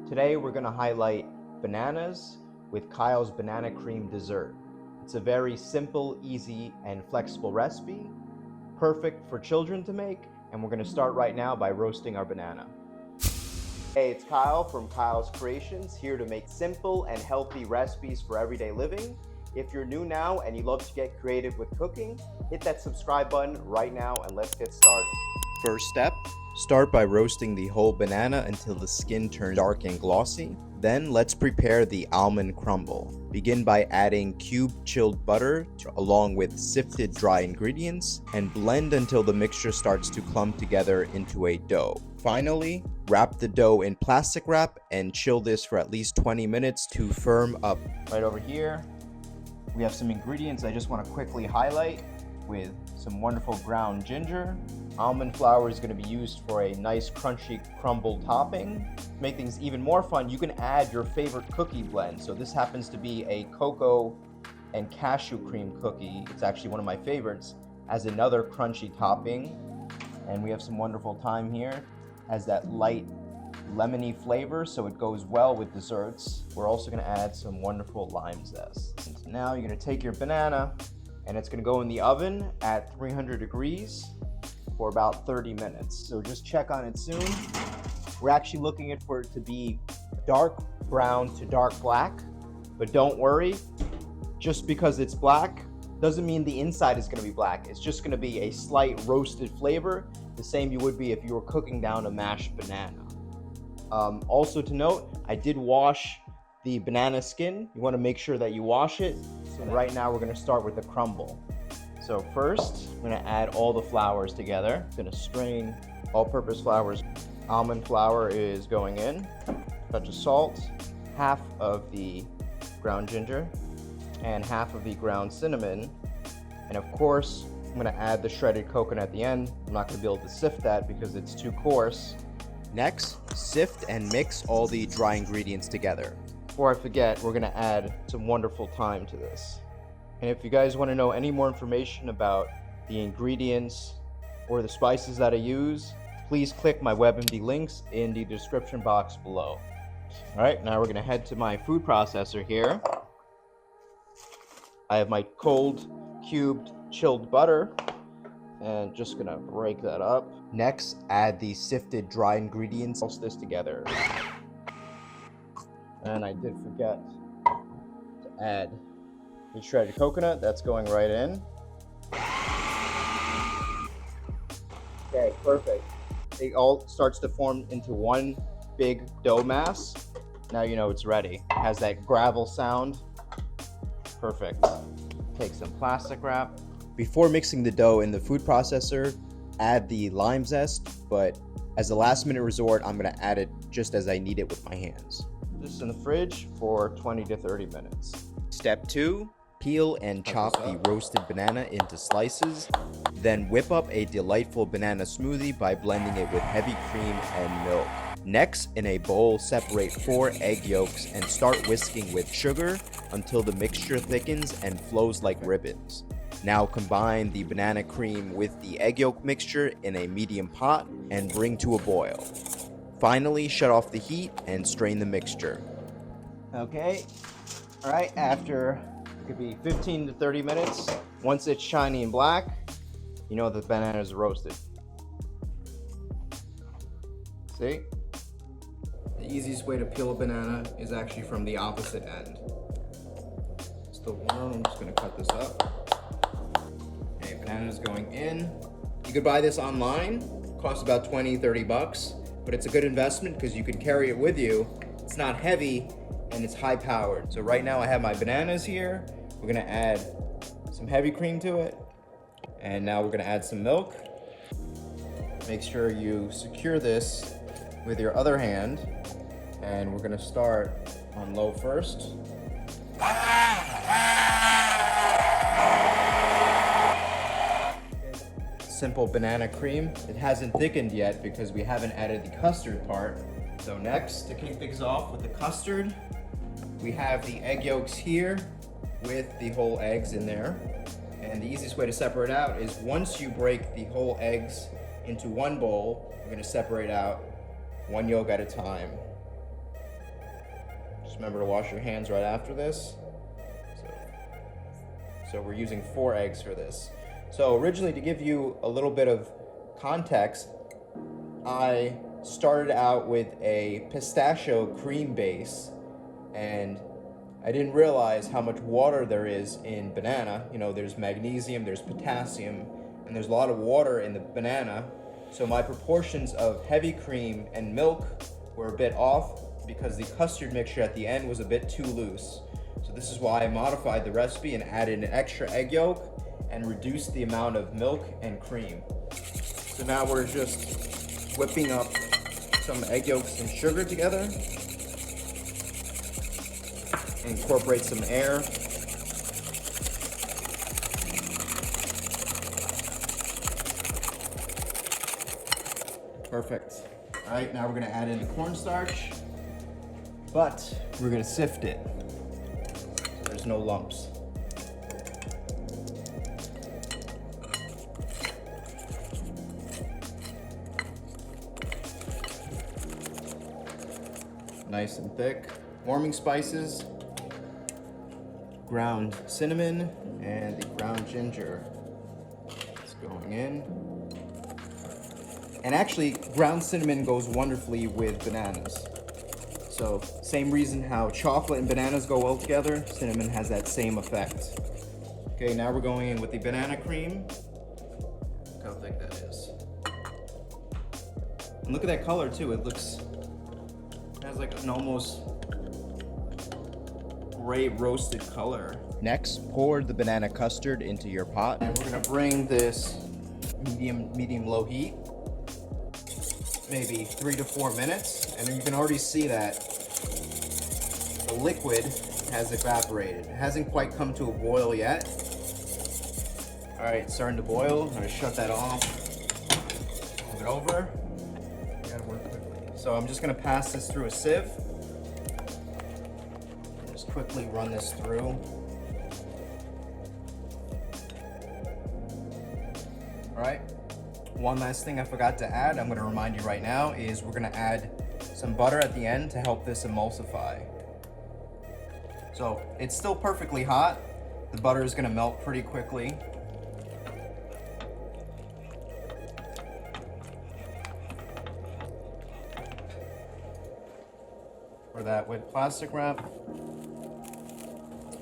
Today we're going to highlight bananas with Kyle's banana cream dessert. It's a very simple, easy, and flexible recipe, perfect for children to make, and we're going to start right now by roasting our banana. Hey, it's Kyle from Kyle's Creations, here to make simple and healthy recipes for everyday living. If you're new now and you love to get creative with cooking, hit that subscribe button right now and let's get started. First step, start by roasting the whole banana until the skin turns dark and glossy. Then let's prepare the almond crumble. Begin by adding cubed chilled butter along with sifted dry ingredients and blend until the mixture starts to clump together into a dough. Finally, wrap the dough in plastic wrap and chill this for at least 20 minutes to firm up. Right over here, we have some ingredients I just want to quickly highlight with some wonderful ground ginger. Almond flour is going to be used for a nice crunchy crumble topping. To make things even more fun, you can add your favorite cookie blend. So this happens to be a cocoa and cashew cream cookie. It's actually one of my favorites as another crunchy topping. And we have some wonderful thyme here. Has that light lemony flavor, so it goes well with desserts. We're also going to add some wonderful lime zest. And now you're going to take your banana and it's going to go in the oven at 300 degrees for about 30 minutes. So just check on it soon. We're actually looking for it to be dark brown to dark black, but don't worry, just because it's black doesn't mean the inside is going to be black. It's just going to be a slight roasted flavor, the same you would be if you were cooking down a mashed banana. Also to note, I did wash the banana skin. You want to make sure that you wash it. So right now we're going to start with the crumble. So first, I'm going to add all the flours together. I'm going to strain all-purpose flours. Almond flour is going in. Touch of salt, half of the ground ginger, and half of the ground cinnamon. And of course, I'm going to add the shredded coconut at the end. I'm not going to be able to sift that because it's too coarse. Next, sift and mix all the dry ingredients together. Before I forget, we're going to add some wonderful thyme to this. And if you guys want to know any more information about the ingredients or the spices that I use, please click my WebMD links in the description box below. All right, now we're going to head to my food processor here. I have my cold cubed chilled butter and just going to break that up. Next, add the sifted dry ingredients. Pulse this together. And I did forget to add the shredded coconut. That's going right in. Okay, perfect. It all starts to form into one big dough mass. Now you know it's ready. It has that gravel sound. Perfect. Take some plastic wrap. Before mixing the dough in the food processor, add the lime zest, but as a last minute resort, I'm going to add it just as I need it with my hands. This in the fridge for 20 to 30 minutes. Step 2, peel and chop the roasted banana into slices. Then whip up a delightful banana smoothie by blending it with heavy cream and milk. Next, in a bowl, separate 4 egg yolks and start whisking with sugar until the mixture thickens and flows like ribbons. Now combine the banana cream with the egg yolk mixture in a medium pot and bring to a boil. Finally, shut off the heat and strain the mixture. Okay, all right, after it could be 15 to 30 minutes, once it's shiny and black, you know the banana is roasted. See? The easiest way to peel a banana is actually from the opposite end. Still warm, I'm just gonna cut this up. Okay, banana's going in. You could buy this online, costs about 20-30 bucks, but it's a good investment because you can carry it with you. It's not heavy and it's high powered. So right now I have my bananas here. We're gonna add some heavy cream to it. And now we're gonna add some milk. Make sure you secure this with your other hand. And we're gonna start on low first. Simple banana cream. It hasn't thickened yet because we haven't added the custard part. So next, to kick things off with the custard, we have the egg yolks here with the whole eggs in there. And the easiest way to separate out is once you break the whole eggs into one bowl, we're gonna separate out one yolk at a time. remember to wash your hands right after this. So we're using 4 eggs for this. So originally, to give you a little bit of context, I started out with a pistachio cream base, and I didn't realize how much water there is in banana. You know, there's magnesium, there's potassium, and there's a lot of water in the banana. So my proportions of heavy cream and milk were a bit off because the custard mixture at the end was a bit too loose. So this is why I modified the recipe and added an extra egg yolk and reduced the amount of milk and cream. So now we're just whipping up some egg yolks and sugar together. Incorporate some air. Perfect. All right, now we're gonna add in the cornstarch, but we're gonna sift it so there's no lumps. Nice and thick. Warming spices, ground cinnamon, and the ground ginger. It's going in. And actually, ground cinnamon goes wonderfully with bananas. So, same reason how chocolate and bananas go well together, cinnamon has that same effect. Okay, now we're going in with the banana cream. Look how thick that is. And look at that color too, it has like an almost gray roasted color. Next, pour the banana custard into your pot. And we're gonna bring this medium-low heat. Maybe 3 to 4 minutes, and then you can already see that the liquid has evaporated. It hasn't quite come to a boil yet. All right, it's starting to boil. I'm gonna shut that off. Move it over. You gotta work quickly. So I'm just gonna pass this through a sieve. Just quickly run this through. All right. One last thing I forgot to add, I'm gonna remind you right now, is we're gonna add some butter at the end to help this emulsify. So it's still perfectly hot. The butter is gonna melt pretty quickly. For that with plastic wrap.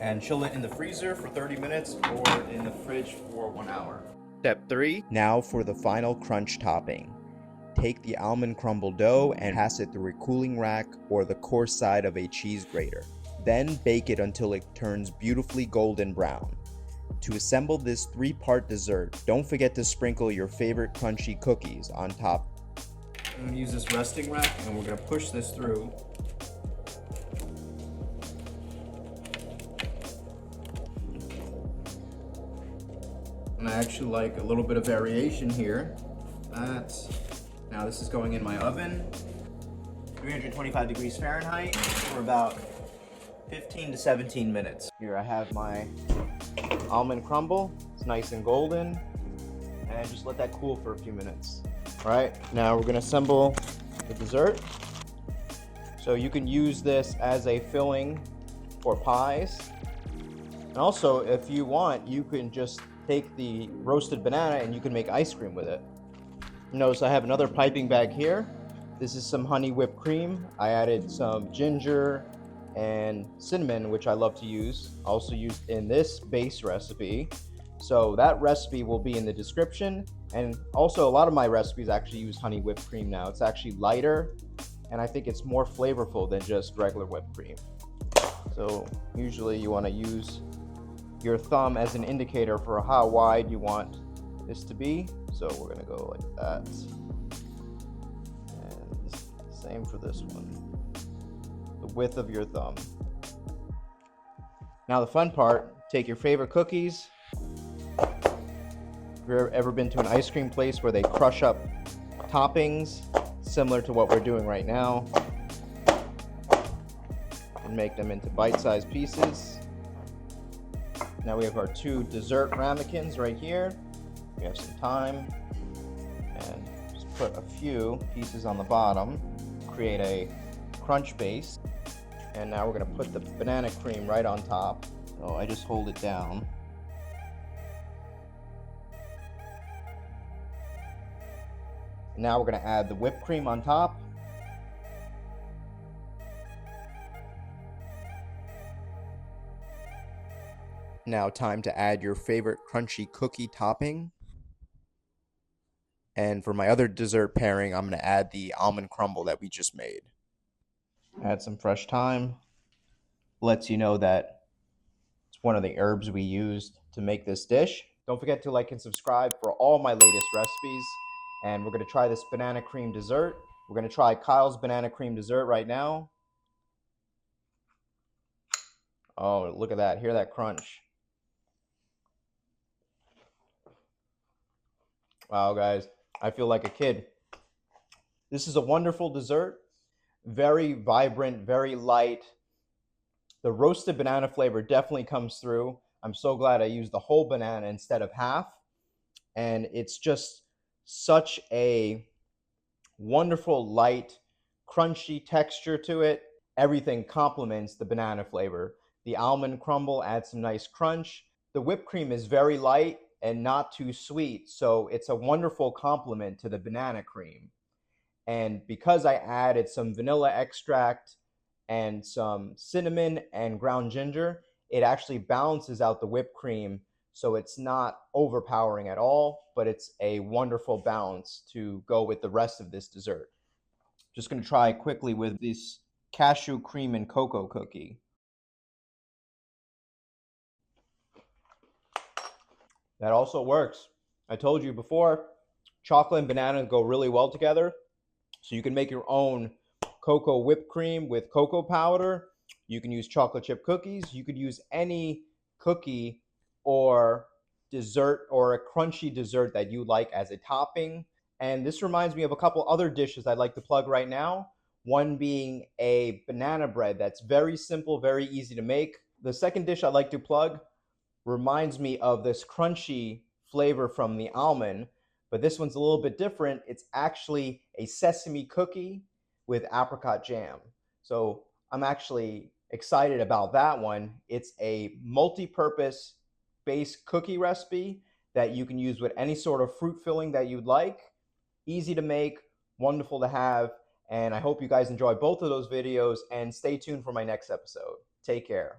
And chill it in the freezer for 30 minutes or in the fridge for 1 hour. Step 3. Now for the final crunch topping. Take the almond crumble dough and pass it through a cooling rack or the coarse side of a cheese grater. Then bake it until it turns beautifully golden brown. To assemble this 3-part dessert, don't forget to sprinkle your favorite crunchy cookies on top. I'm gonna use this resting rack and we're gonna push this through. And I actually like a little bit of variation here. Now this is going in my oven, 325 degrees Fahrenheit for about 15 to 17 minutes. Here I have my almond crumble. It's nice and golden. And just let that cool for a few minutes. All right, now we're gonna assemble the dessert. So you can use this as a filling for pies. And also, if you want, you can just take the roasted banana and you can make ice cream with it. Notice I have another piping bag here. This is some honey whipped cream. I added some ginger and cinnamon, which I love to use. Also used in this base recipe. So that recipe will be in the description. And also a lot of my recipes actually use honey whipped cream now. It's actually lighter and I think it's more flavorful than just regular whipped cream. So usually you want to use your thumb as an indicator for how wide you want this to be. So we're gonna go like that. And same for this one. The width of your thumb. Now the fun part, take your favorite cookies. Have you ever been to an ice cream place where they crush up toppings, similar to what we're doing right now, and make them into bite-sized pieces? Now we have our 2 dessert ramekins right here. We have some thyme, and just put a few pieces on the bottom, create a crunch base. And now we're gonna put the banana cream right on top. So I just hold it down. Now we're gonna add the whipped cream on top. Now time to add your favorite crunchy cookie topping. And for my other dessert pairing, I'm gonna add the almond crumble that we just made. Add some fresh thyme. Lets you know that it's one of the herbs we used to make this dish. Don't forget to like and subscribe for all my latest recipes. And we're gonna try this banana cream dessert. We're gonna try Kyle's banana cream dessert right now. Oh, look at that, hear that crunch. Wow, guys, I feel like a kid. This is a wonderful dessert. Very vibrant, very light. The roasted banana flavor definitely comes through. I'm so glad I used the whole banana instead of half. And it's just such a wonderful, light, crunchy texture to it. Everything complements the banana flavor. The almond crumble adds some nice crunch. The whipped cream is very light and not too sweet, so it's a wonderful complement to the banana cream. And because I added some vanilla extract and some cinnamon and ground ginger, it actually balances out the whipped cream, so it's not overpowering at all, but it's a wonderful balance to go with the rest of this dessert. Just going to try quickly with this cashew cream and cocoa cookie. That also works. I told you before, chocolate and banana go really well together. So you can make your own cocoa whipped cream with cocoa powder. You can use chocolate chip cookies. You could use any cookie or dessert or a crunchy dessert that you like as a topping. And this reminds me of a couple other dishes I'd like to plug right now. One being a banana bread that's very simple, very easy to make. The second dish I'd like to plug reminds me of this crunchy flavor from the almond, but this one's a little bit different. It's actually a sesame cookie with apricot jam. So I'm actually excited about that one. It's a multi-purpose base cookie recipe that you can use with any sort of fruit filling that you'd like. Easy to make, wonderful to have, and I hope you guys enjoy both of those videos and stay tuned for my next episode. Take care.